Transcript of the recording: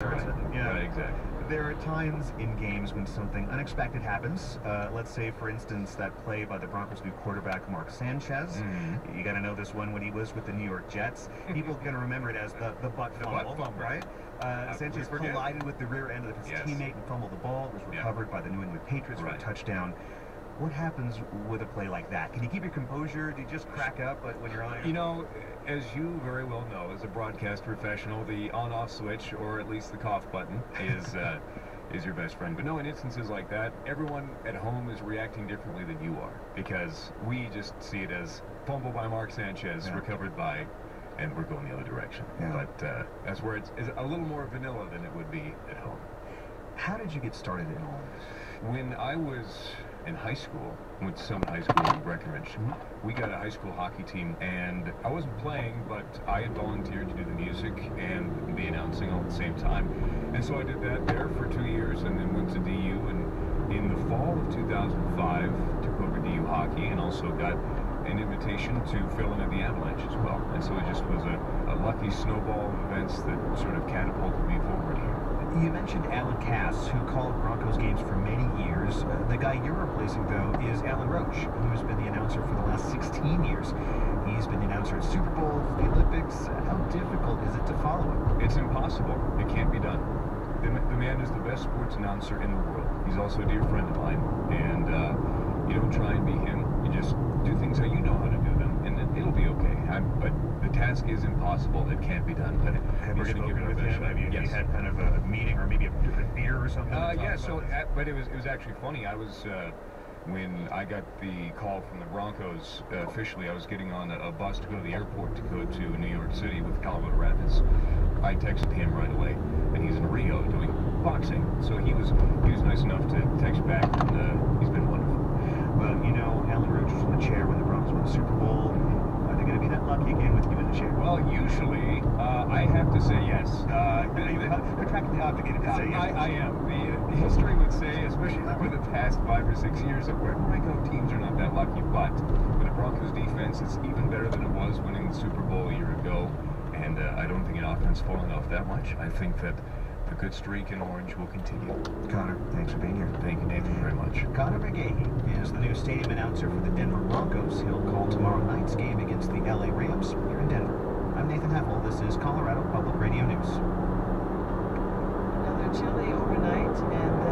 Right. Yeah. Right, exactly. There are times in games when something unexpected happens. Let's say, for instance, that play by the Broncos' new quarterback, Mark Sanchez. You got to know this one when he was with the New York Jets. People are going to remember it as the butt fumble, right? Sanchez collided with the rear end of his teammate and fumbled the ball. It was recovered by the New England Patriots for a touchdown. What happens with a play like that? Can you keep your composure? Do you just crack up when you're on? You know, as you very well know, as a broadcast professional, the on-off switch, or at least the cough button, is your best friend. But no, in instances like that, everyone at home is reacting differently than you are, because we just see it as fumble by Mark Sanchez, recovered by, and we're going the other direction. But that's where it's a little more vanilla than it would be at home. How did you get started in all this? When I was in high school, went to Summit High School in Breckenridge, we got a high school hockey team, and I wasn't playing, but I had volunteered to do the music and the announcing all at the same time. And so I did that there for 2 years, and then went to DU, and in the fall of 2005, took over DU hockey, and also got an invitation to fill in at the Avalanche as well. And so it just was a lucky snowball of events that sort of catapulted me forward here. You mentioned Alan Cass, who called Broncos games for many years. The guy you're replacing, though, is Alan Roach, who's been the announcer for the last 16 years. He's been the announcer at Super Bowls, the Olympics. How difficult is it to follow him? It's impossible. It can't be done. The man is the best sports announcer in the world. He's also a dear friend of mine, and you don't try and be him. You just do things how you know how to do them, and it'll be okay. But the task is impossible. It can't be done. But have you spoken with him? Have you had kind of a meeting or maybe a beer or something? Yeah. So, but it was actually funny. I was when I got the call from the Broncos officially, I was getting on a bus to go to the airport to go to New York City with Colorado Rapids. I texted him right away, and he's in Rio doing boxing. So he was nice enough to text back, and he's been wonderful. Well, you know, Alan Roach was in the chair when the Broncos won the Super Bowl. Are they going to be that lucky again with you in the chair? Well, usually, I have to say yes. Contractually obligated to say yes. I am. The history would say, especially over the past 5 or 6 years, that wherever I go, teams are not that lucky. But with the Broncos defense, it's even better than it was winning the Super Bowl a year ago. And I don't think an offense falling off that much. I think that the good streak in orange will continue. Connor, thanks for being here. Thank you, Nathan, very much. Connor McGahey is the new stadium announcer for the Denver Broncos. He'll call tomorrow night's game against the LA Rams here in Denver. I'm Nathan Heffel. This is Colorado Public Radio News. Another chilly overnight, and